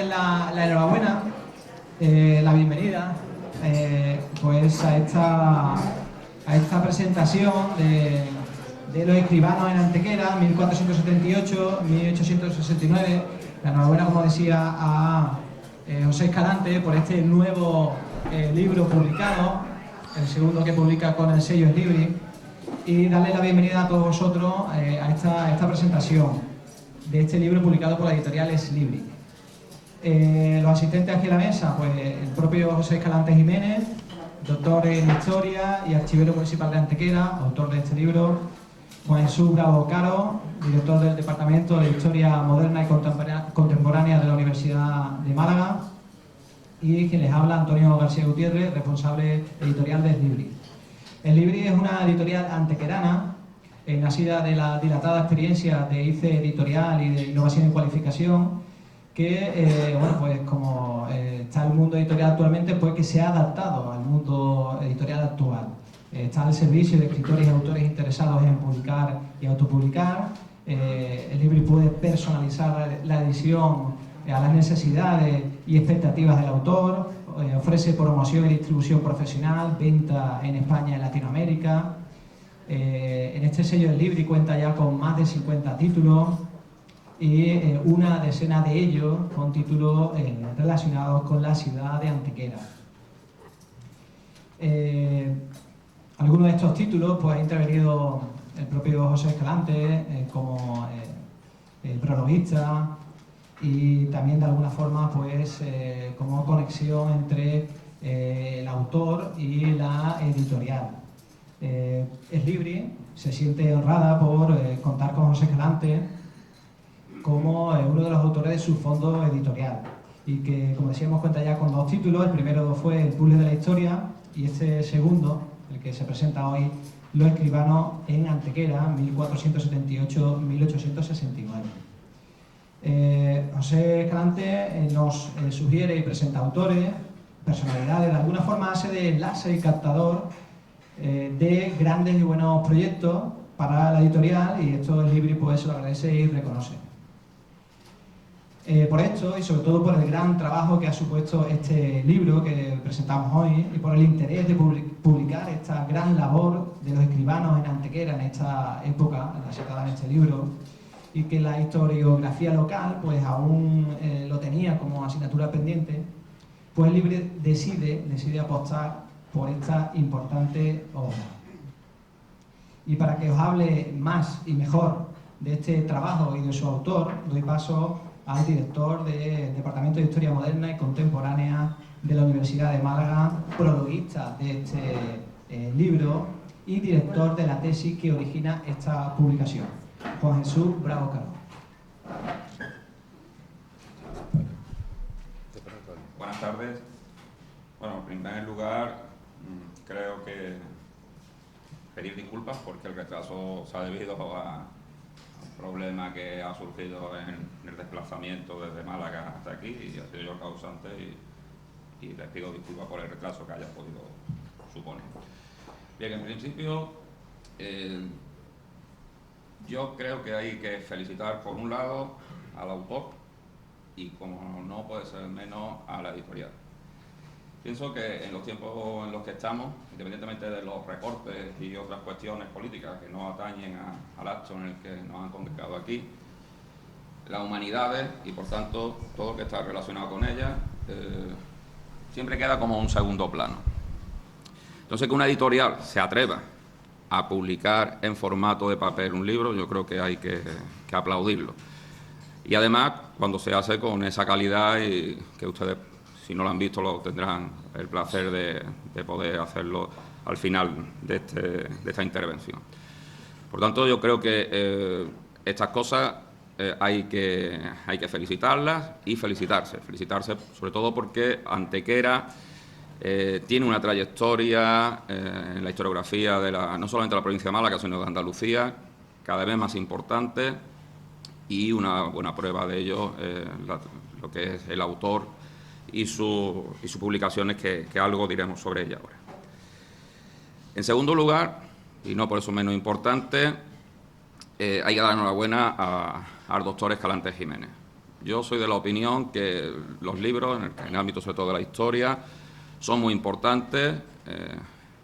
la enhorabuena, la bienvenida pues a esta presentación de los escribanos en Antequera, 1478-1869. La enhorabuena, como decía, a José Escalante por este nuevo libro publicado, el segundo que publica con el sello Eslibris, y darle la bienvenida a todos vosotros a esta presentación de este libro publicado por la editorial Eslibris. Los asistentes aquí a la mesa, pues el propio José Escalante Jiménez, doctor en Historia y archivero municipal de Antequera, autor de este libro; Juan Jesús Bravo Caro, director del Departamento de Historia Moderna y Contemporánea de la Universidad de Málaga; y quien les habla, Antonio García Gutiérrez, responsable editorial de Eslibris. Eslibris es una editorial antequerana, nacida de la dilatada experiencia de ICE Editorial y de Innovación y Cualificación, que, bueno, pues como está el mundo editorial actualmente, pues que se ha adaptado al mundo editorial actual. Está al servicio de escritores y autores interesados en publicar y autopublicar. Eslibris puede personalizar la edición a las necesidades y expectativas del autor, ofrece promoción y distribución profesional, venta en España y en Latinoamérica. En este sello Eslibris cuenta ya con más de 50 títulos y una decena de ellos con títulos relacionados con la ciudad de Antequera. Algunos de estos títulos pues ha intervenido el propio José Escalante como prologuista, y también de alguna forma pues como conexión entre el autor y la editorial. Eslibris se siente honrada por contar con José Escalante como uno de los autores de su fondo editorial, y que, como decíamos, cuenta ya con 2 títulos. El primero fue El Puzzle de la Historia, y este segundo, el que se presenta hoy, Los escribanos en Antequera, 1478-1869. José Escalante nos sugiere y presenta autores, personalidades, de alguna forma hace de enlace y captador de grandes y buenos proyectos para la editorial, y esto Eslibris pues lo agradece y reconoce. Por esto, y sobre todo por el gran trabajo que ha supuesto este libro que presentamos hoy, y por el interés de publicar esta gran labor de los escribanos en Antequera en esta época, en la citada en este libro, y que la historiografía local pues aún lo tenía como asignatura pendiente, pues Eslibris decide apostar por esta importante obra. Y para que os hable más y mejor de este trabajo y de su autor, doy paso al director del Departamento de Historia Moderna y Contemporánea de la Universidad de Málaga, prologuista de este libro y director de la tesis que origina esta publicación, Juan Jesús Bravo Caro. Buenas tardes. Bueno, en primer lugar, creo que pedir disculpas porque el retraso se ha debido a un problema que ha surgido en el desplazamiento desde Málaga hasta aquí, y ha sido yo el causante, y les pido disculpas por el retraso que haya podido suponer. Bien, en principio, yo creo que hay que felicitar, por un lado, al autor y, como no puede ser menos, a la editorial. Pienso que en los tiempos en los que estamos, independientemente de los recortes y otras cuestiones políticas que no atañen al acto en el que nos han convocado aquí, las humanidades y, por tanto, todo lo que está relacionado con ellas, siempre queda como un segundo plano. Entonces, que una editorial se atreva a publicar en formato de papel un libro, yo creo que hay que aplaudirlo. Y además, cuando se hace con esa calidad, y que ustedes, si no lo han visto, lo tendrán el placer de poder hacerlo al final de esta intervención. Por tanto, yo creo que estas cosas hay que felicitarlas y felicitarse sobre todo porque Antequera tiene una trayectoria en la historiografía no solamente de la provincia de Málaga, sino de Andalucía, cada vez más importante, y una buena prueba de ello lo que es el autor y sus publicaciones, que algo diremos sobre ella ahora. En segundo lugar, y no por eso menos importante, hay que dar enhorabuena al doctor Escalante Jiménez. Yo soy de la opinión que los libros, en el ámbito sobre todo de la historia, son muy importantes.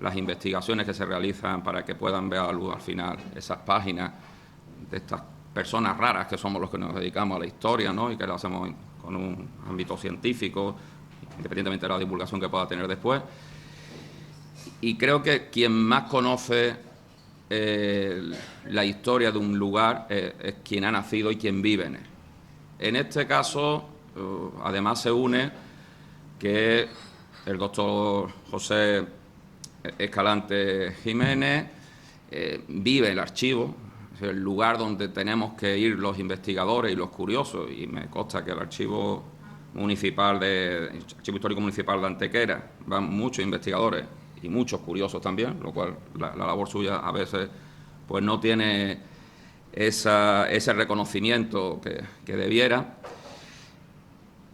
Las investigaciones que se realizan para que puedan ver a la luz al final esas páginas de estas personas raras que somos los que nos dedicamos a la historia, ¿no? Y que lo hacemos con un ámbito científico, independientemente de la divulgación que pueda tener después. Y creo que quien más conoce la historia de un lugar es quien ha nacido y quien vive en él. En este caso, además se une que el doctor José Escalante Jiménez vive el archivo, es el lugar donde tenemos que ir los investigadores y los curiosos, y me consta que el archivo histórico municipal de Antequera van muchos investigadores y muchos curiosos también, lo cual la labor suya a veces pues no tiene ese reconocimiento que debiera,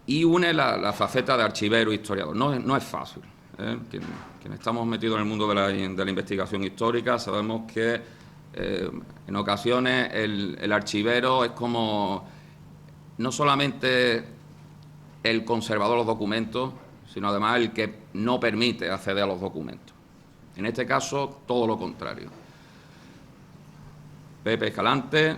y une la faceta de archivero e historiador. No es fácil. Quienes estamos metidos en el mundo de la investigación histórica sabemos que en ocasiones el archivero es como no solamente el conservador de los documentos, sino además el que no permite acceder a los documentos. En este caso, todo lo contrario. Pepe Escalante,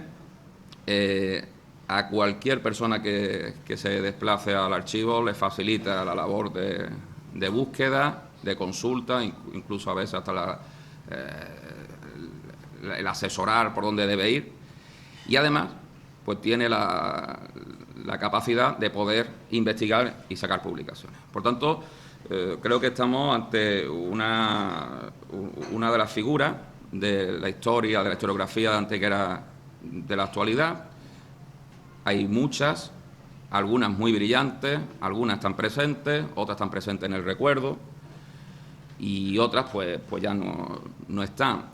a cualquier persona que se desplace al archivo le facilita la labor de búsqueda, de consulta, incluso a veces hasta el asesorar por dónde debe ir, y además pues tiene la capacidad de poder investigar y sacar publicaciones. Por tanto, creo que estamos ante una de las figuras de la historia, de la historiografía de Antequera de la actualidad. Hay muchas, algunas muy brillantes, algunas están presentes, otras están presentes en el recuerdo y otras pues ya no están.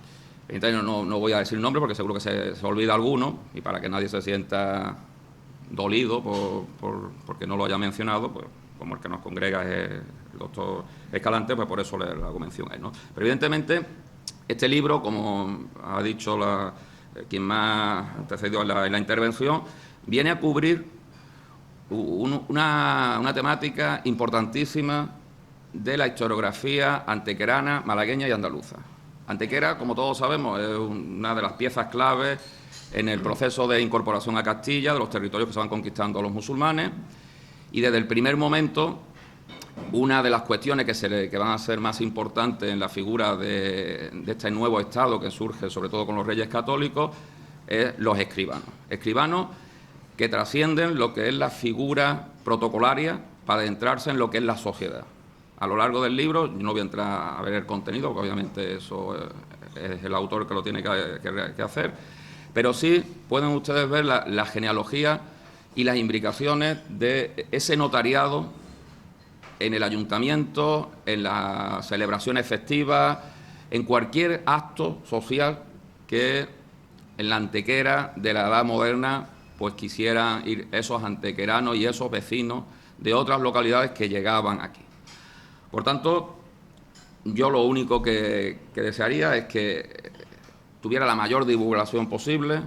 Entonces no voy a decir nombre porque seguro que se olvida alguno, y para que nadie se sienta dolido porque no lo haya mencionado, pues como el que nos congrega es el doctor Escalante, pues por eso le hago mención a él, ¿no? Pero evidentemente este libro, como ha dicho quien más antecedió en la intervención, viene a cubrir una temática importantísima de la historiografía antequerana, malagueña y andaluza. Antequera, como todos sabemos, es una de las piezas claves en el proceso de incorporación a Castilla de los territorios que se van conquistando los musulmanes, y desde el primer momento una de las cuestiones que van a ser más importantes en la figura de este nuevo Estado que surge sobre todo con los reyes católicos es los escribanos. Escribanos que trascienden lo que es la figura protocolaria para adentrarse en lo que es la sociedad. A lo largo del libro, yo no voy a entrar a ver el contenido, porque obviamente eso es el autor que lo tiene que hacer, pero sí pueden ustedes ver la genealogía y las imbricaciones de ese notariado en el ayuntamiento, en las celebraciones festivas, en cualquier acto social que en la Antequera de la edad moderna pues quisieran ir esos antequeranos y esos vecinos de otras localidades que llegaban aquí. Por tanto, yo lo único que desearía es que tuviera la mayor divulgación posible.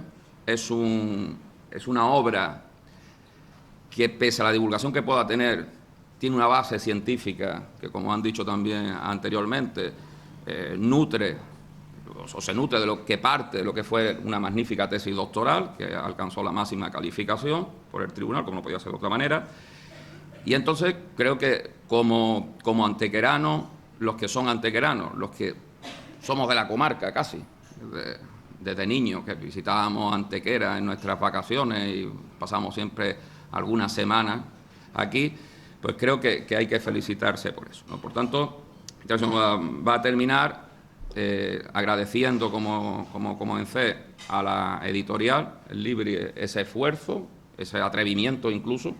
Es una obra que, pese a la divulgación que pueda tener, tiene una base científica que, como han dicho también anteriormente, se nutre de lo que parte de lo que fue una magnífica tesis doctoral, que alcanzó la máxima calificación por el tribunal, como no podía ser de otra manera. Y entonces creo que como antequeranos, los que son antequeranos, los que somos de la comarca casi, desde niños que visitábamos Antequera en nuestras vacaciones y pasamos siempre algunas semanas aquí, pues creo que hay que felicitarse por eso, ¿no? Por tanto, entonces va a terminar agradeciendo, como comencé, a la editorial, el Libri, ese esfuerzo, ese atrevimiento incluso,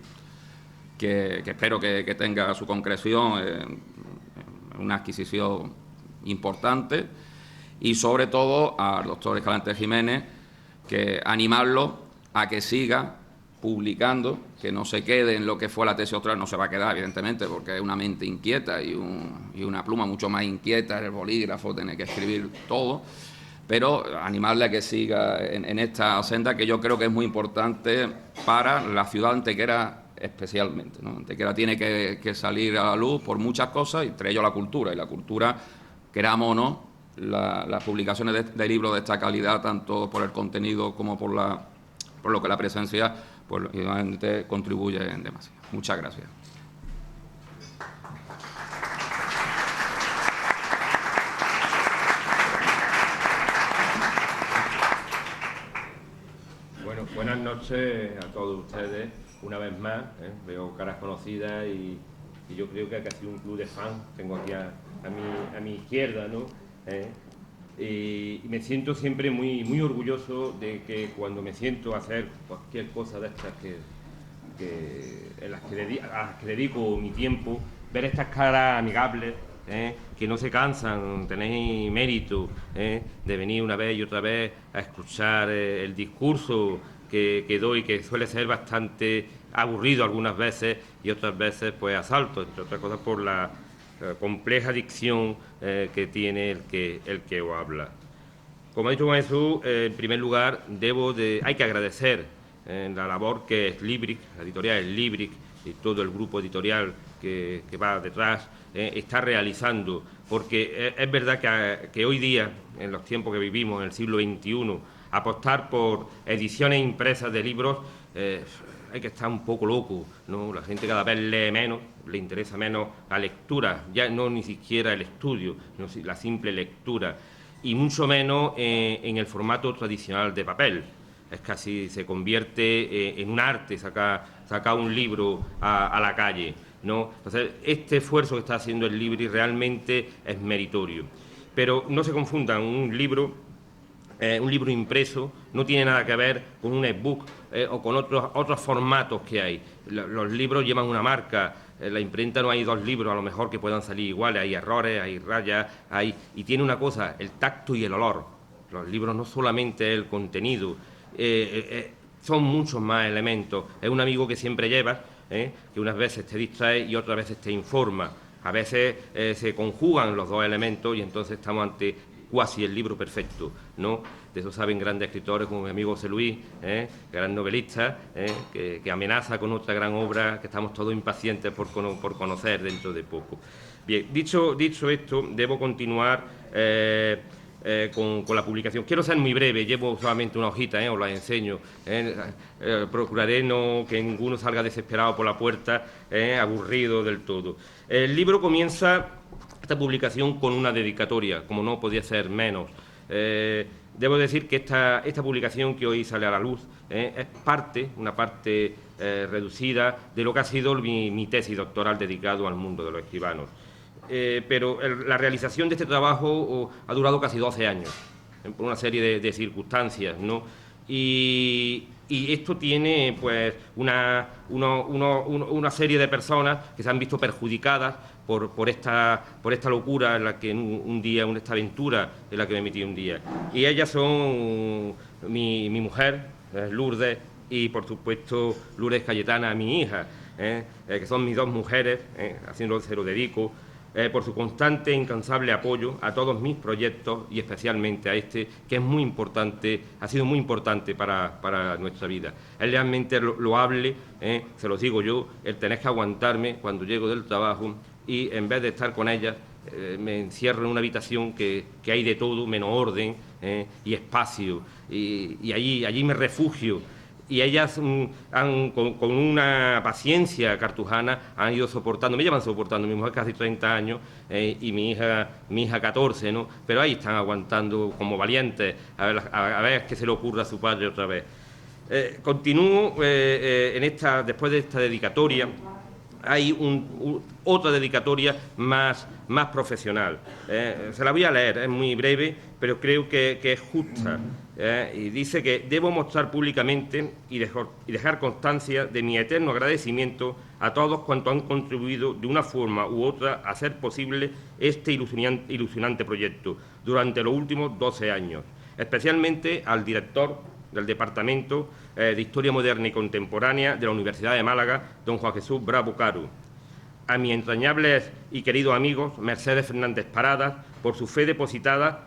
que espero que tenga su concreción en una adquisición importante, y sobre todo al doctor Escalante Jiménez, que animarlo a que siga publicando, que no se quede en lo que fue la tesis doctoral. No se va a quedar, evidentemente, porque es una mente inquieta y una pluma mucho más inquieta, el bolígrafo, tiene que escribir todo, pero animarle a que siga en esta senda, que yo creo que es muy importante para la ciudad de Antequera especialmente, ¿no? Antequera tiene que salir a la luz por muchas cosas, entre ellos la cultura, y la cultura, queramos o no, las publicaciones de libros de esta calidad, tanto por el contenido como por lo que la presencia, pues obviamente contribuye demasiado. Muchas gracias. Bueno, buenas noches a todos ustedes, una vez más, veo caras conocidas y yo creo que ha sido un club de fans. Tengo aquí a mi izquierda, ¿no? Y me siento siempre muy orgulloso de que cuando me siento a hacer cualquier cosa de estas a las que dedico mi tiempo, ver estas caras amigables, que no se cansan, tenéis mérito de venir una vez y otra vez a escuchar el discurso que doy, que suele ser bastante aburrido algunas veces y otras veces pues a saltos, entre otras cosas por la compleja dicción que tiene el que os habla. Como ha dicho Jesús, en primer lugar hay que agradecer la labor que es Libric, la editorial es Libric y todo el grupo editorial que va detrás está realizando, porque es verdad que hoy día, en los tiempos que vivimos, en el siglo XXI, apostar por ediciones impresas de libros hay que estar un poco loco, ¿no? La gente cada vez lee menos, le interesa menos la lectura, ya no ni siquiera el estudio, sino la simple lectura, y mucho menos en el formato tradicional de papel. Es casi, se convierte en un arte sacar un libro a la calle, ¿no? Entonces, este esfuerzo que está haciendo el Libri realmente es meritorio. Pero no se confundan, un libro impreso no tiene nada que ver con un ebook o con otros formatos que hay. Los libros llevan una marca. En la imprenta no hay dos libros a lo mejor que puedan salir iguales, hay errores, hay rayas, y tiene una cosa, el tacto y el olor. Los libros no solamente el contenido, son muchos más elementos. Es un amigo que siempre llevas, que unas veces te distrae y otras veces te informa. A veces se conjugan los dos elementos y entonces estamos ante cuasi el libro perfecto, ¿no? De eso saben grandes escritores como mi amigo José Luis, gran novelista, que amenaza con otra gran obra que estamos todos impacientes por conocer dentro de poco. Bien, dicho esto, debo continuar con la publicación. Quiero ser muy breve, llevo solamente una hojita, os la enseño. Procuraré que ninguno salga desesperado por la puerta, aburrido del todo. El libro comienza, esta publicación, con una dedicatoria, como no podía ser menos. Debo decir que esta publicación que hoy sale a la luz es una parte reducida de lo que ha sido mi tesis doctoral dedicado al mundo de los escribanos. Pero la realización de este trabajo ha durado casi 12 años, por una serie de circunstancias, ¿no? Y esto tiene pues una serie de personas que se han visto perjudicadas por esta locura en la que esta aventura en la que me metí un día. Y ellas son mi mujer, Lourdes, y por supuesto Lourdes Cayetana, mi hija, que son mis dos mujeres, se lo dedico, por su constante e incansable apoyo a todos mis proyectos y especialmente a este, que es muy importante, ha sido muy importante para nuestra vida. Es realmente loable, se lo digo yo, el tener que aguantarme cuando llego del trabajo y en vez de estar con ellas me encierro en una habitación que hay de todo menos orden y espacio, y allí me refugio. Y ellas con una paciencia cartujana han ido soportando, me llevan soportando, mi mujer casi 30 años y mi hija 14, ¿no? Pero ahí están aguantando como valientes a ver qué se le ocurra a su padre otra vez. Continúo después de esta dedicatoria. Hay otra dedicatoria más profesional. Se la voy a leer, es muy breve, pero creo que es justa. Y dice que debo mostrar públicamente y dejar constancia de mi eterno agradecimiento a todos cuantos han contribuido de una forma u otra a hacer posible este ilusionante proyecto durante los últimos 12 años, especialmente al director del Departamento de Historia Moderna y Contemporánea de la Universidad de Málaga, don Juan Jesús Bravo Caro, a mis entrañables y queridos amigos Mercedes Fernández Paradas, por su fe depositada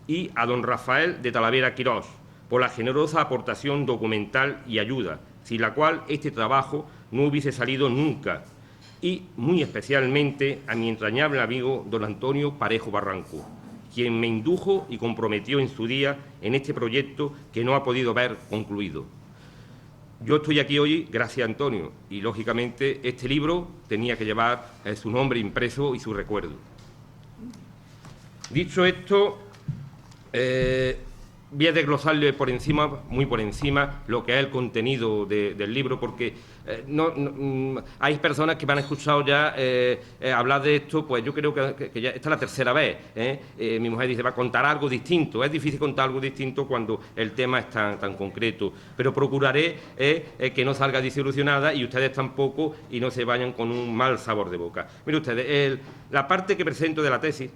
y a don Rafael de Talavera Quirós por la generosa aportación documental y ayuda, sin la cual este trabajo no hubiese salido nunca, y muy especialmente a mi entrañable amigo don Antonio Parejo Barranco, quien me indujo y comprometió en su día en este proyecto que no ha podido ver concluido. Yo estoy aquí hoy gracias a Antonio y, lógicamente, este libro tenía que llevar su nombre impreso y su recuerdo. Dicho esto, voy a desglosarle por encima, muy por encima, lo que es el contenido del libro, porque hay personas que me han escuchado ya hablar de esto, pues yo creo que ya esta es la tercera vez. Mi mujer dice, va a contar algo distinto. Es difícil contar algo distinto cuando el tema es tan concreto, pero procuraré que no salga desilusionada y ustedes tampoco, y no se vayan con un mal sabor de boca. Miren ustedes, la parte que presento de la tesis,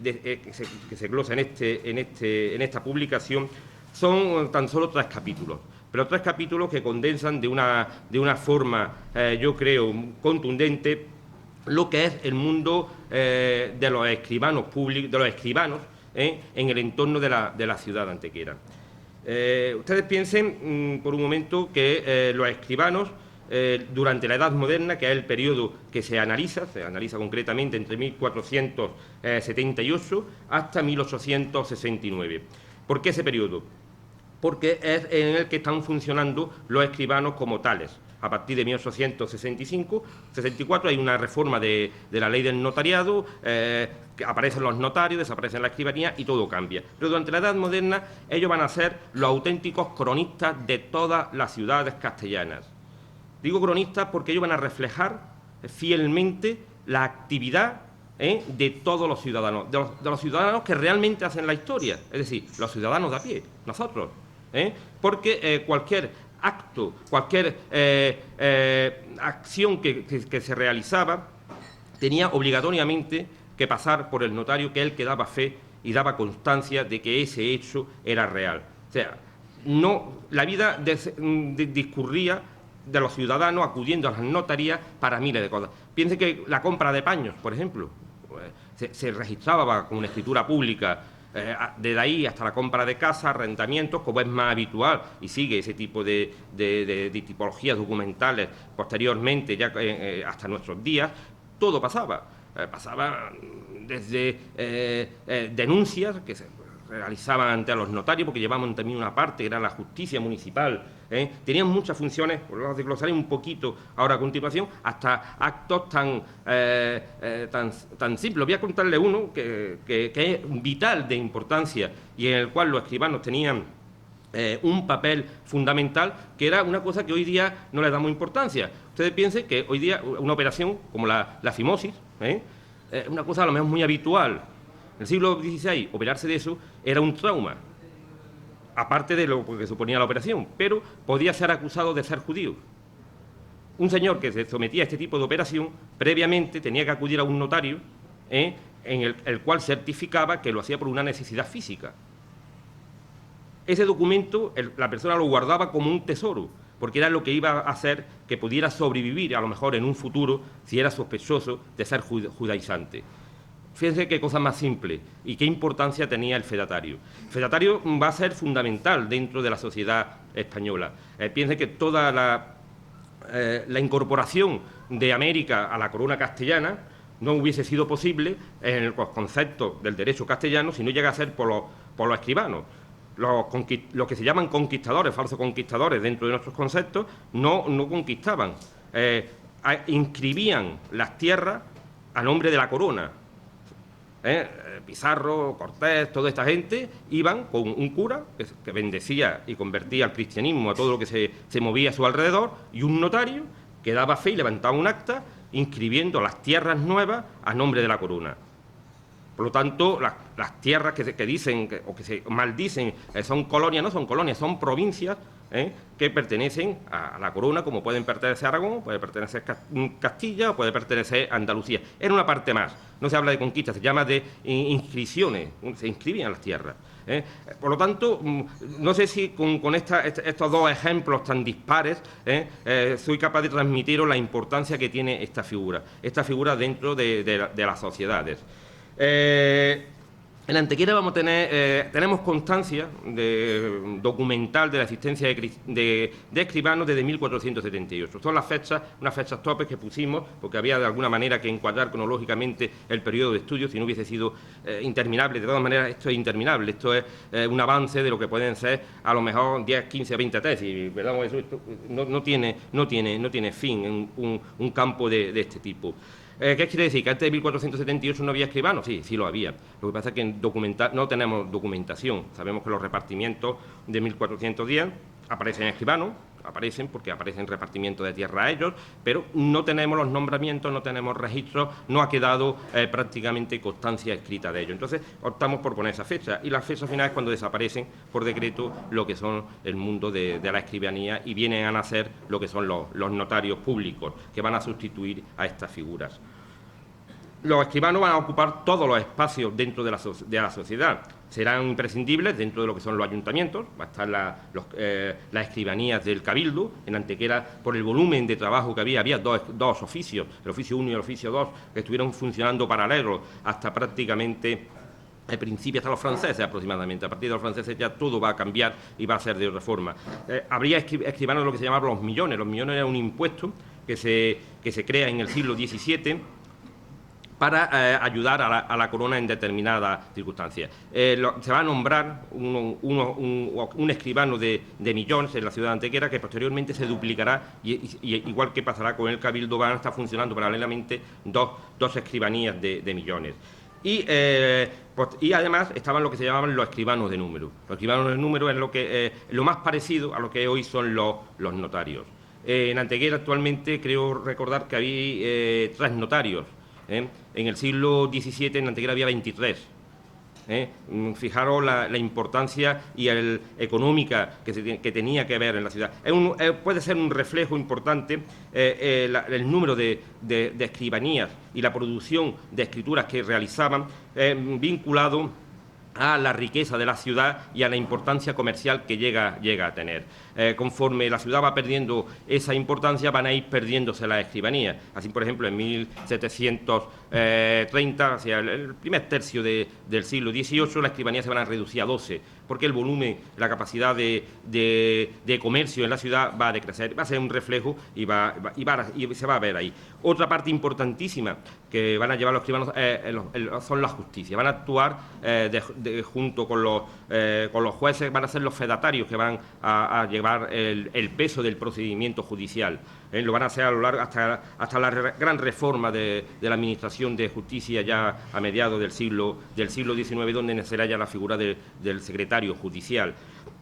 que se glosa en esta publicación, son tan solo 3 capítulos, pero 3 capítulos que condensan de una forma, yo creo, contundente, lo que es el mundo de los escribanos públicos, de los escribanos en el entorno de la ciudad de Antequera. Ustedes piensen por un momento que los escribanos, durante la Edad Moderna, que es el periodo que se analiza concretamente entre 1478 hasta 1869. ¿Por qué ese periodo? Porque es en el que están funcionando los escribanos como tales. A partir de 1865-64 hay una reforma de la ley del notariado, que aparecen los notarios, desaparecen la escribanía y todo cambia. Pero durante la Edad Moderna ellos van a ser los auténticos cronistas de todas las ciudades castellanas. Digo cronistas porque ellos van a reflejar fielmente la actividad de todos los ciudadanos, de los ciudadanos que realmente hacen la historia, es decir, los ciudadanos de a pie, nosotros. Porque cualquier acto, cualquier acción que se realizaba tenía obligatoriamente que pasar por el notario, que es el que daba fe y daba constancia de que ese hecho era real. O sea, la vida discurría de los ciudadanos acudiendo a las notarías para miles de cosas. Piense que la compra de paños, por ejemplo, se registraba con una escritura pública. Desde ahí hasta la compra de casas, arrendamientos, como es más habitual y sigue ese tipo de tipologías documentales posteriormente, ya hasta nuestros días, todo pasaba. Pasaba desde denuncias que se realizaban ante los notarios, porque llevaban también una parte que era la justicia municipal. Tenían muchas funciones, os lo desglosaré un poquito ahora a continuación, hasta actos tan simples. Voy a contarle uno que es vital de importancia y en el cual los escribanos tenían un papel fundamental, que era una cosa que hoy día no le damos importancia. Ustedes piensen que hoy día una operación como la fimosis, es una cosa a lo mejor muy habitual. En el siglo XVI, operarse de eso era un trauma, aparte de lo que suponía la operación, pero podía ser acusado de ser judío. Un señor que se sometía a este tipo de operación, previamente tenía que acudir a un notario, en el cual certificaba que lo hacía por una necesidad física. Ese documento la persona lo guardaba como un tesoro, porque era lo que iba a hacer que pudiera sobrevivir, a lo mejor en un futuro, si era sospechoso de ser judaizante. Fíjense qué cosa más simple y qué importancia tenía el fedatario. El fedatario va a ser fundamental dentro de la sociedad española. Piensen que toda la incorporación de América a la corona castellana no hubiese sido posible en los conceptos del derecho castellano si no llega a ser por los escribanos. Los que se llaman conquistadores, falsos conquistadores, dentro de nuestros conceptos, no conquistaban. Inscribían las tierras a nombre de la corona. Pizarro, Cortés, toda esta gente iban con un cura que bendecía y convertía al cristianismo a todo lo que se movía a su alrededor, y un notario que daba fe y levantaba un acta inscribiendo las tierras nuevas a nombre de la corona. Por lo tanto, las tierras que dicen o que se maldicen son colonias, no son colonias, son provincias que pertenecen a la corona, como pueden pertenecer a Aragón, puede pertenecer a Castilla o puede pertenecer a Andalucía. Era una parte más. No se habla de conquista, se llama de inscripciones, se inscribían las tierras. Por lo tanto, no sé si con estos dos ejemplos tan dispares soy capaz de transmitiros la importancia que tiene esta figura dentro de las sociedades. En Antequera vamos a tener, tenemos constancia documental de la existencia de escribanos desde 1478. Son las fechas, unas fechas topes que pusimos, porque había de alguna manera que encuadrar cronológicamente el periodo de estudio, si no hubiese sido interminable. De todas maneras, esto es interminable, esto es un avance de lo que pueden ser a lo mejor 10, 15, 20 tesis, ¿verdad? Esto no tiene fin en un campo de este tipo. ¿Qué quiere decir? ¿Que antes de 1478 no había escribanos? Sí, sí lo había. Lo que pasa es que no tenemos documentación. Sabemos que los repartimientos de 1410 aparecen escribanos, porque aparecen repartimientos de tierra a ellos, pero no tenemos los nombramientos, no tenemos registros, no ha quedado prácticamente constancia escrita de ello. Entonces optamos por poner esa fecha, y la fecha final es cuando desaparecen por decreto lo que son el mundo de la escribanía y vienen a nacer lo que son los notarios públicos, que van a sustituir a estas figuras. Los escribanos van a ocupar todos los espacios dentro de la sociedad. Serán imprescindibles dentro de lo que son los ayuntamientos. Va a estar las escribanías del Cabildo. En Antequera, por el volumen de trabajo que había dos oficios, el oficio 1 y el oficio 2, que estuvieron funcionando paralelos hasta prácticamente al principio, hasta los franceses aproximadamente. A partir de los franceses ya todo va a cambiar y va a ser de otra forma. Habría escribanos de lo que se llamaban los millones. Los millones era un impuesto que se crea en el siglo XVII para ayudar a la corona en determinadas circunstancias. Se va a nombrar un escribano de millones en la ciudad de Antequera, que posteriormente se duplicará, y igual que pasará con el Cabildo, van a estar funcionando paralelamente dos escribanías de millones. Y además estaban lo que se llamaban los escribanos de número. Los escribanos de número es lo más parecido a lo que hoy son los notarios. En Antequera actualmente creo recordar que había 3 notarios. En el siglo XVII en Antequera había 23. Fijaros la importancia y económica que tenía que ver en la ciudad. Puede ser un reflejo importante el número de escribanías y la producción de escrituras que realizaban, vinculado a la riqueza de la ciudad y a la importancia comercial que llega a tener. Conforme la ciudad va perdiendo esa importancia, van a ir perdiéndose las escribanías. Así, por ejemplo, en 1730, hacia el primer tercio del siglo XVIII, las escribanías se van a reducir a 12, porque el volumen, la capacidad de comercio en la ciudad va a decrecer. Va a ser un reflejo y se va a ver ahí. Otra parte importantísima que van a llevar los escribanos son la justicia. Van a actuar junto con los jueces, van a ser los fedatarios que van a llevar el peso del procedimiento judicial. Lo van a hacer a lo largo hasta la gran reforma de la administración de justicia ya a mediados del siglo XIX, donde nacerá ya la figura del secretario judicial.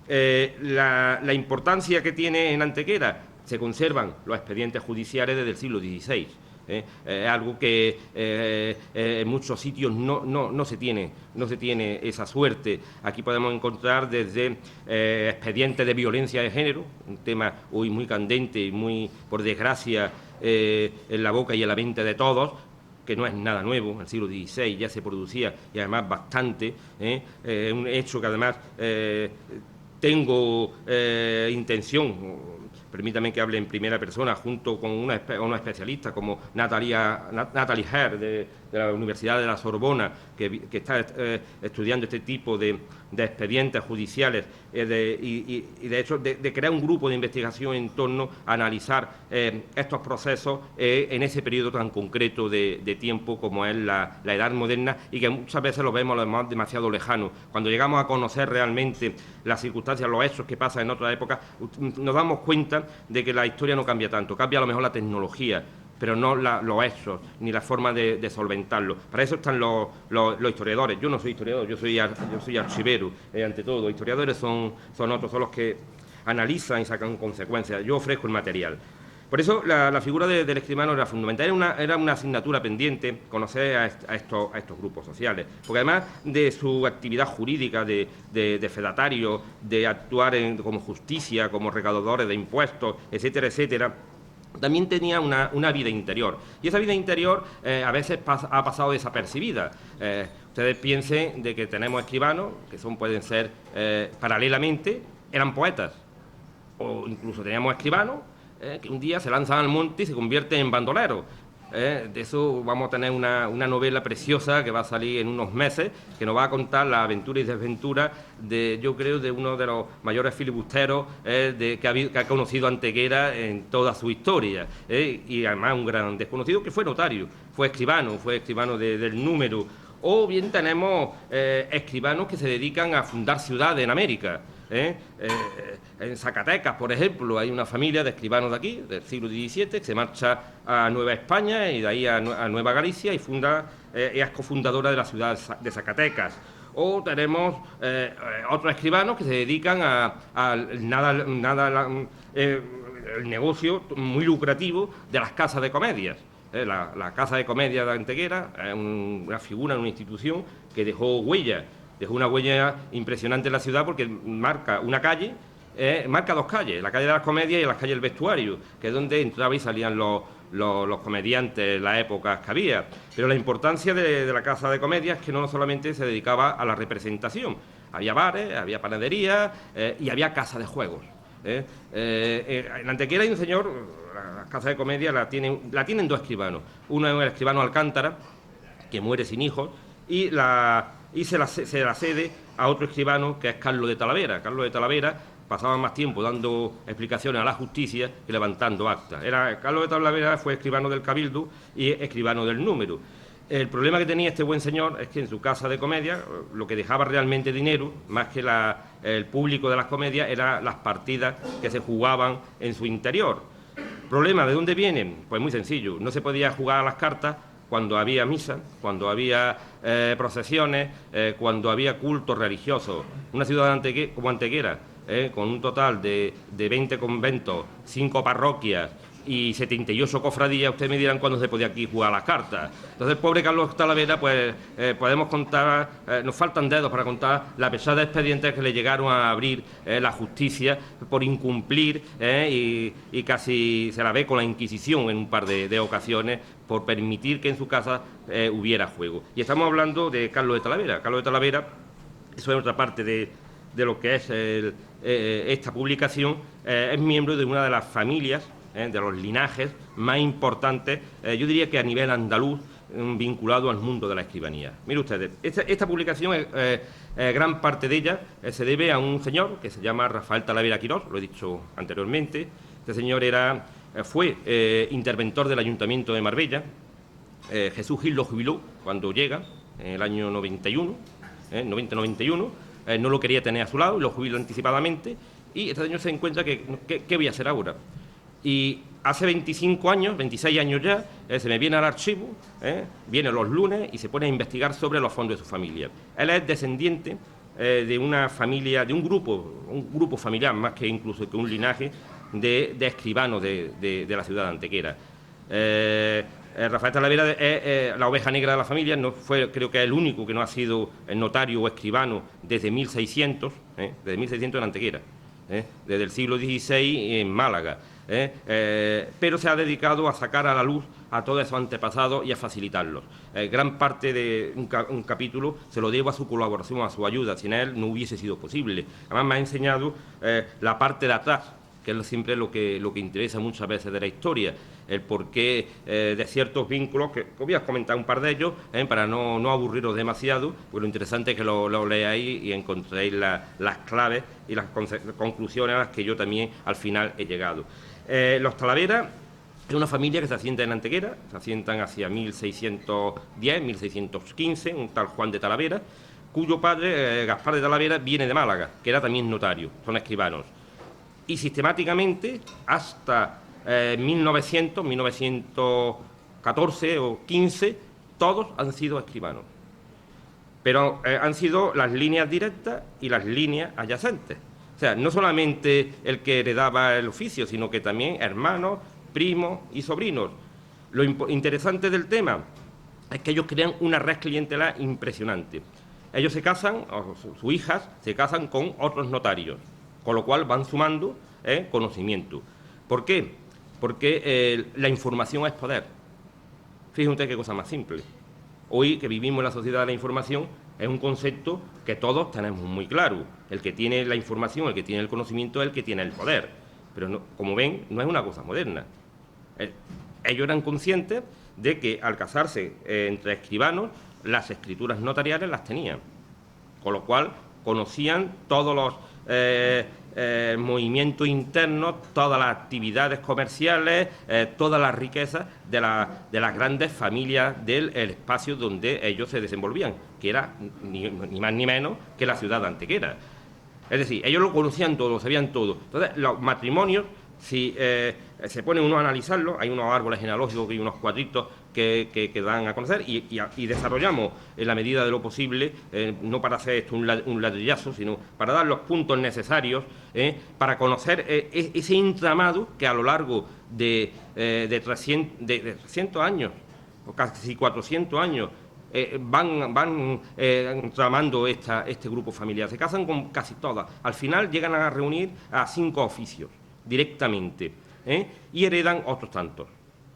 La importancia que tiene en Antequera: se conservan los expedientes judiciales desde el siglo XVI. Algo que en muchos sitios no se tiene esa suerte. Aquí podemos encontrar desde expedientes de violencia de género, un tema hoy muy candente y muy, por desgracia, en la boca y en la mente de todos, que no es nada nuevo. En el siglo XVI ya se producía, y además bastante, un hecho que además tengo intención, permítame que hable en primera persona, junto con una especialista como Natalie Herr, de la Universidad de la Sorbona, que está estudiando este tipo de expedientes judiciales, y de hecho de crear un grupo de investigación en torno a analizar estos procesos en ese periodo tan concreto de tiempo como es la Edad Moderna, y que muchas veces lo vemos demasiado lejano. Cuando llegamos a conocer realmente las circunstancias, los hechos que pasan en otra época, nos damos cuenta de que la historia no cambia tanto. Cambia a lo mejor la tecnología, pero no los hechos ni la forma de solventarlo. Para eso están los historiadores. Yo no soy historiador, yo soy archivero, ante todo. Historiadores son otros, son los que analizan y sacan consecuencias. Yo ofrezco el material. Por eso la figura del escribano era fundamental. Era una asignatura pendiente conocer a estos grupos sociales, porque además de su actividad jurídica de fedatario, de actuar como justicia, como recaudadores de impuestos, etcétera, etcétera, también tenía una vida interior. Y esa vida interior a veces ha pasado desapercibida. Ustedes piensen de que tenemos escribanos que pueden ser paralelamente, eran poetas, o incluso teníamos escribanos que un día se lanzan al monte y se convierten en bandoleros. De eso vamos a tener una novela preciosa que va a salir en unos meses, que nos va a contar la aventura y desventura de, yo creo, de uno de los mayores filibusteros que ha conocido Antequera en toda su historia, y además un gran desconocido que fue notario, fue escribano del número. O bien tenemos escribanos que se dedican a fundar ciudades en América. En Zacatecas, por ejemplo, hay una familia de escribanos de aquí, del siglo XVII, que se marcha a Nueva España y de ahí a Nueva Galicia y es cofundadora de la ciudad de Zacatecas. O tenemos otros escribanos que se dedican el negocio muy lucrativo de las casas de comedias. La Casa de Comedia de Antequera es una figura, una institución que dejó una huella impresionante en la ciudad porque marca una calle, marca dos calles, la calle de las comedias y la calle del vestuario, que es donde entraban y salían los comediantes en las épocas que había. Pero la importancia de la Casa de Comedia es que no solamente se dedicaba a la representación, había bares, había panaderías y había casa de juegos. En Antequera hay un señor, la Casa de Comedia la tienen dos escribanos. Uno es el escribano Alcántara, que muere sin hijos, y se la cede a otro escribano que es Carlos de Talavera. Carlos de Talavera pasaba más tiempo dando explicaciones a la justicia que levantando actas. Carlos de Talavera fue escribano del Cabildo y escribano del Número. El problema que tenía este buen señor es que en su casa de comedia lo que dejaba realmente dinero, más que el público de las comedias, eran las partidas que se jugaban en su interior. ¿Problema de dónde vienen? Pues muy sencillo, no se podía jugar a las cartas cuando había misa, cuando había procesiones, cuando había cultos religiosos. Una ciudad como Antequera, con un total de 20 conventos, 5 parroquias y 78 cofradías, ustedes me dirán cuándo se podía aquí jugar a las cartas. Entonces el pobre Carlos Talavera, pues podemos contar, nos faltan dedos para contar la pesada expedientes que le llegaron a abrir la justicia por incumplir, y casi se la ve con la Inquisición en un par de ocasiones por permitir que en su casa hubiera juego. Y estamos hablando de Carlos de Talavera. Carlos de Talavera, eso es otra parte de lo que es esta publicación, es miembro de una de las familias, de los linajes más importantes, yo diría que a nivel andaluz, vinculado al mundo de la escribanía. Miren ustedes, esta publicación, gran parte de ella se debe a un señor que se llama Rafael Talavera Quirós, lo he dicho anteriormente. Este señor fue interventor del Ayuntamiento de Marbella. Jesús Gil lo jubiló cuando llega, en el año 91, 90-91, no lo quería tener a su lado y lo jubiló anticipadamente, y este señor se encuentra que ¿qué voy a hacer ahora? Y hace 25 años, 26 años ya, se me viene al archivo, viene los lunes y se pone a investigar sobre los fondos de su familia. Él es descendiente de una familia, de un grupo familiar, más que incluso que un linaje de escribanos de la ciudad de Antequera. Rafael Talavera es la oveja negra de la familia, creo que es el único que no ha sido notario o escribano desde 1600, en Antequera, desde el siglo XVI en Málaga. Pero se ha dedicado a sacar a la luz a todos esos antepasados y a facilitarlos. Gran parte de un capítulo se lo debo a su colaboración, a su ayuda. Sin él no hubiese sido posible. Además me ha enseñado la parte de atrás, que es siempre lo que interesa muchas veces de la historia, el porqué de ciertos vínculos, que voy a comentar un par de ellos, para no aburriros demasiado, porque lo interesante es que lo leáis y encontréis las claves y las conclusiones a las que yo también al final he llegado. Los Talavera es una familia que se asienta en Antequera, se asientan hacia 1610, 1615, un tal Juan de Talavera, cuyo padre, Gaspar de Talavera, viene de Málaga, que era también notario, son escribanos. Y sistemáticamente, hasta 1900, 1914 o 15, todos han sido escribanos. Pero han sido las líneas directas y las líneas adyacentes. O sea, no solamente el que heredaba el oficio, sino que también hermanos, primos y sobrinos. Lo interesante del tema es que ellos crean una red clientelar impresionante. Ellos se casan, o sus hijas se casan con otros notarios, con lo cual van sumando conocimiento. ¿Por qué? Porque la información es poder. Fíjense ustedes qué cosa más simple. Hoy que vivimos en la sociedad de la información, es un concepto que todos tenemos muy claro. El que tiene la información, el que tiene el conocimiento, es el que tiene el poder. Pero no, como ven, no es una cosa moderna. Ellos eran conscientes de que al casarse entre escribanos, las escrituras notariales las tenían, con lo cual conocían todos los movimientos internos, todas las actividades comerciales, todas las riquezas de las grandes familias del espacio donde ellos se desenvolvían, que era ni más ni menos que la ciudad de Antequera. Es decir, ellos lo conocían todo, lo sabían todo. Entonces, los matrimonios, si se pone uno a analizarlo, hay unos árboles genealógicos y unos cuadritos que dan a conocer y desarrollamos en la medida de lo posible, no para hacer esto un ladrillazo, sino para dar los puntos necesarios para conocer ese entramado que a lo largo de 300 años, o casi 400 años, van tramando este grupo familiar. Se casan con casi todas. Al final llegan a reunir a 5 oficios directamente y heredan otros tantos.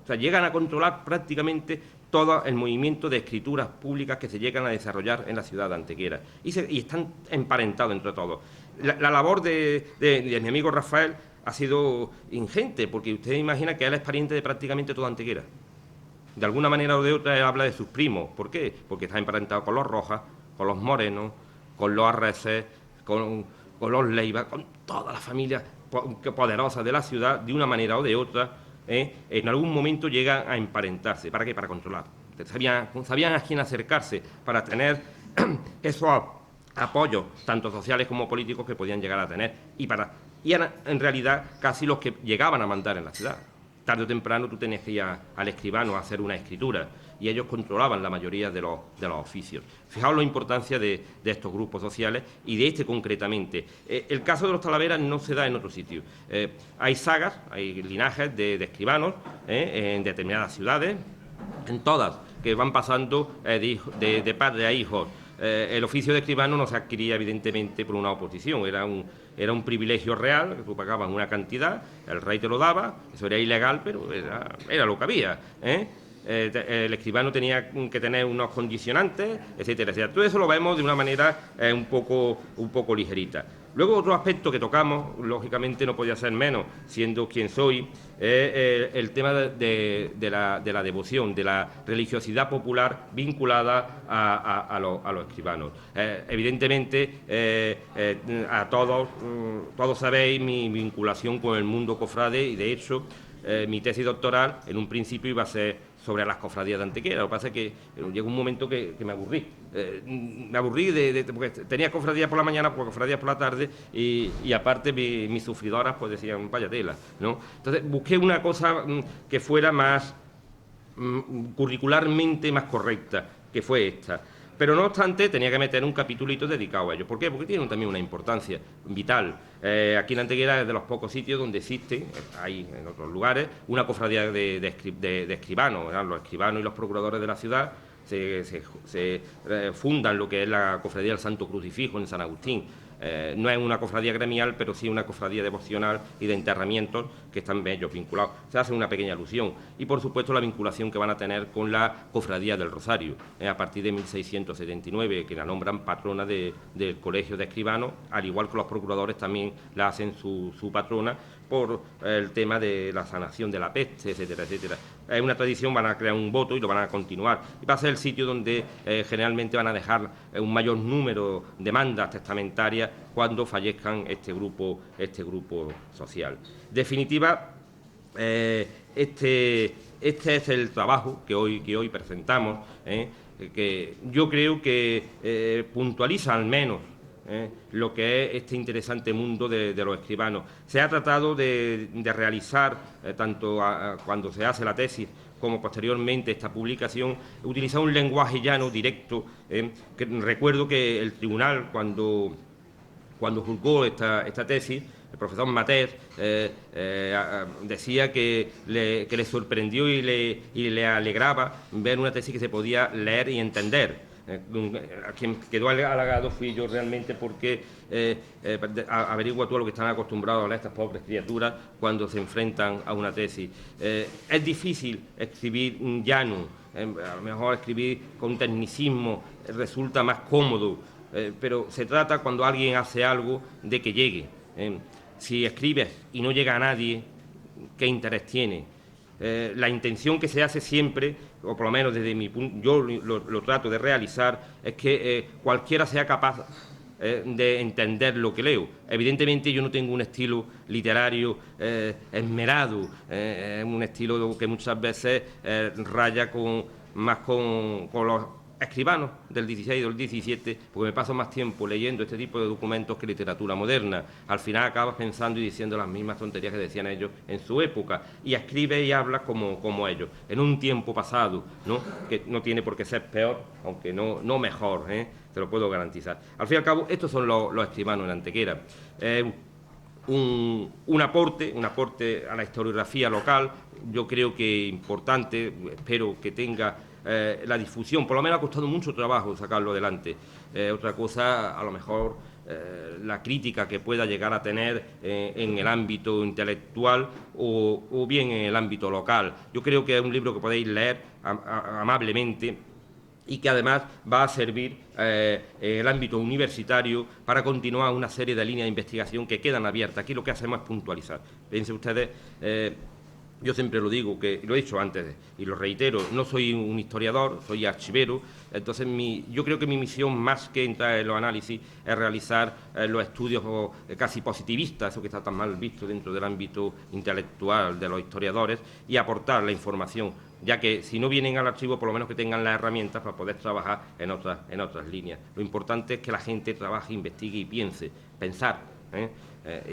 O sea, llegan a controlar prácticamente todo el movimiento de escrituras públicas que se llegan a desarrollar en la ciudad de Antequera. Y están emparentados entre todos. La labor de mi amigo Rafael ha sido ingente, porque usted imagina que él es pariente de prácticamente toda Antequera. De alguna manera o de otra él habla de sus primos. ¿Por qué? Porque está emparentado con los Rojas, con los Morenos, con los Arreces, con los Leiva, con todas las familias poderosas de la ciudad, de una manera o de otra, en algún momento llegan a emparentarse. ¿Para qué? Para controlar. Sabían a quién acercarse para tener esos apoyos, tanto sociales como políticos, que podían llegar a tener. Y eran, en realidad, casi los que llegaban a mandar en la ciudad. Tarde o temprano tú tenías que ir al escribano a hacer una escritura y ellos controlaban la mayoría de los oficios. Fijaos la importancia de estos grupos sociales y de este concretamente. El caso de los Talaveras no se da en otro sitio. Hay sagas, hay linajes de escribanos en determinadas ciudades, en todas, que van pasando de padre a hijo. El oficio de escribano no se adquiría evidentemente por una oposición, era un privilegio real, que tú pagabas una cantidad, el rey te lo daba, eso era ilegal, pero era lo que había. El escribano tenía que tener unos condicionantes, etcétera, etcétera. Todo eso lo vemos de una manera un poco ligerita. Luego, otro aspecto que tocamos, lógicamente no podía ser menos, siendo quien soy, el tema de la devoción, de la religiosidad popular vinculada a los escribanos. Evidentemente, a todos sabéis mi vinculación con el mundo cofrade y, de hecho, mi tesis doctoral en un principio iba a ser sobre las cofradías de Antequera. Lo que pasa es que llegó un momento que me aburrí. Me aburrí porque tenía cofradías por la mañana, cofradías por la tarde y aparte mis sufridoras pues decían vaya tela, ¿no? Entonces busqué una cosa que fuera más curricularmente más correcta, que fue esta. Pero no obstante tenía que meter un capitulito dedicado a ellos. ¿Por qué? Porque tienen también una importancia vital. Aquí en Antequera es de los pocos sitios donde existe, hay en otros lugares, una cofradía de escribanos. Los escribanos y los procuradores de la ciudad se fundan lo que es la cofradía del Santo Crucifijo en San Agustín. No es una cofradía gremial, pero sí una cofradía devocional y de enterramientos que están ellos vinculados. Se hace una pequeña alusión. Y, por supuesto, la vinculación que van a tener con la cofradía del Rosario, a partir de 1679, que la nombran patrona del Colegio de Escribanos, al igual que los procuradores también la hacen su patrona por el tema de la sanación de la peste, etcétera, etcétera. Es una tradición, van a crear un voto y lo van a continuar. Y va a ser el sitio donde generalmente van a dejar un mayor número de demandas testamentarias cuando fallezcan este grupo social. En definitiva, este es el trabajo que hoy presentamos, que yo creo que puntualiza al menos lo que es este interesante mundo de los escribanos. Se ha tratado de realizar, tanto cuando se hace la tesis como posteriormente esta publicación, utilizar un lenguaje llano, directo. Que recuerdo que el tribunal, cuando juzgó esta tesis, el profesor Matés decía que le sorprendió y le alegraba ver una tesis que se podía leer y entender. A quien quedó halagado fui yo realmente, porque averigua todo lo que están acostumbrados a leer estas pobres criaturas cuando se enfrentan a una tesis. Es difícil escribir un llano, a lo mejor escribir con tecnicismo resulta más cómodo, pero se trata, cuando alguien hace algo, de que llegue. Si escribes y no llega a nadie, ¿qué interés tiene? la intención que se hace siempre, o por lo menos desde mi punto, yo lo trato de realizar, es que cualquiera sea capaz de entender lo que leo. Evidentemente yo no tengo un estilo literario esmerado, un estilo que muchas veces raya más con los escribanos del 16 o del 17, porque me paso más tiempo leyendo este tipo de documentos que literatura moderna. Al final acabas pensando y diciendo las mismas tonterías que decían ellos en su época, y escribes y hablas como ellos, en un tiempo pasado, ¿no? Que no tiene por qué ser peor, aunque no mejor, te lo puedo garantizar. Al fin y al cabo, estos son los escribanos en Antequera. Un aporte a la historiografía local, yo creo que importante, espero que tenga la difusión, por lo menos ha costado mucho trabajo sacarlo adelante. Otra cosa, a lo mejor, la crítica que pueda llegar a tener en el ámbito intelectual o bien en el ámbito local. Yo creo que es un libro que podéis leer amablemente y que además va a servir en el ámbito universitario para continuar una serie de líneas de investigación que quedan abiertas. Aquí lo que hacemos es puntualizar. Piensen ustedes, yo siempre lo digo, que lo he dicho antes y lo reitero, no soy un historiador, soy archivero, entonces yo creo que mi misión, más que entrar en los análisis, es realizar los estudios casi positivistas, eso que está tan mal visto dentro del ámbito intelectual de los historiadores, y aportar la información, ya que si no vienen al archivo, por lo menos que tengan las herramientas para poder trabajar en otras líneas. Lo importante es que la gente trabaje, investigue y piense, pensar.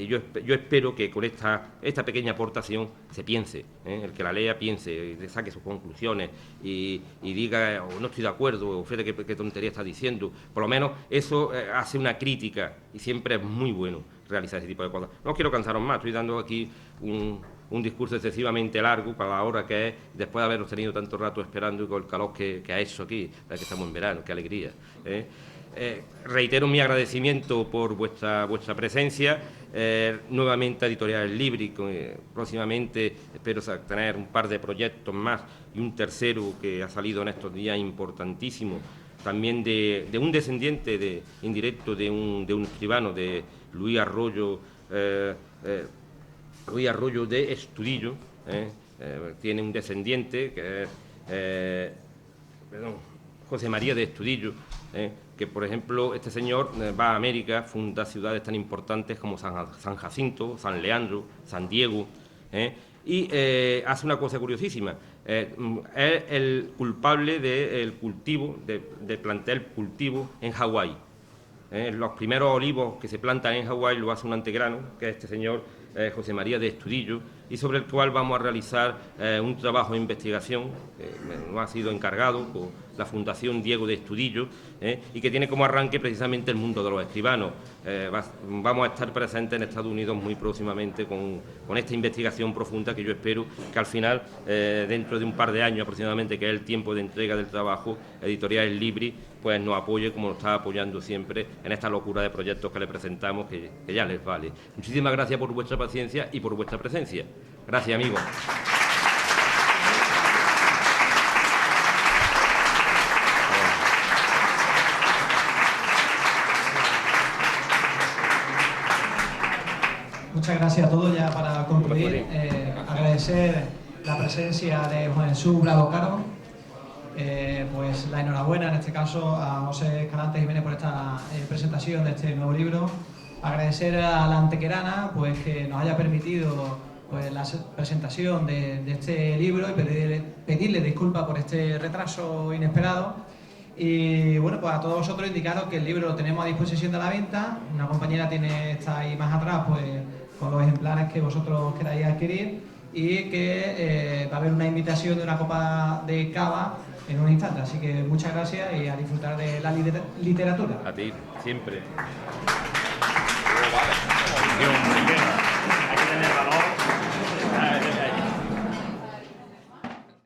Yo espero que con esta pequeña aportación se piense, el que la lea piense, saque sus conclusiones y diga no estoy de acuerdo, o fíjate qué tontería está diciendo. Por lo menos eso hace una crítica y siempre es muy bueno realizar ese tipo de cosas. No quiero cansaros más, estoy dando aquí un discurso excesivamente largo para la hora que es, después de haberos tenido tanto rato esperando y con el calor que ha hecho aquí, que estamos en verano, qué alegría. Reitero mi agradecimiento por vuestra presencia, nuevamente a Editorial Libri, próximamente espero tener un par de proyectos más y un tercero que ha salido en estos días importantísimo, también de un descendiente indirecto de un escribano, de Luis Arroyo de Estudillo, tiene un descendiente que es José María de Estudillo, que por ejemplo este señor va a América, funda ciudades tan importantes como San Jacinto, San Leandro, San Diego, y hace una cosa curiosísima, es el culpable del cultivo, de plantear el cultivo en Hawái. Los primeros olivos que se plantan en Hawái lo hace un antegrano, que es este señor José María de Estudillo, y sobre el cual vamos a realizar un trabajo de investigación que nos ha sido encargado por la Fundación Diego de Estudillo, y que tiene como arranque precisamente el mundo de los escribanos. Vamos a estar presentes en Estados Unidos muy próximamente con esta investigación profunda que yo espero que al final, dentro de un par de años aproximadamente, que es el tiempo de entrega del trabajo, Editorial Libri pues nos apoye como nos está apoyando siempre en esta locura de proyectos que le presentamos, que ya les vale. Muchísimas gracias por vuestra paciencia y por vuestra presencia. Gracias, amigos. Muchas gracias a todos. Ya para concluir, agradecer la presencia de Juan Jesús Bravo Caro, pues la enhorabuena en este caso a José Escalante Jiménez por esta presentación de este nuevo libro. Agradecer a la Antequerana pues que nos haya permitido pues la presentación de este libro y pedirle disculpas por este retraso inesperado. Y bueno, pues a todos vosotros indicaros que el libro lo tenemos a disposición de la venta. Una compañera está ahí más atrás pues con los ejemplares que vosotros queráis adquirir, y que va a haber una invitación de una copa de cava en un instante. Así que muchas gracias y a disfrutar de la literatura. A ti, siempre.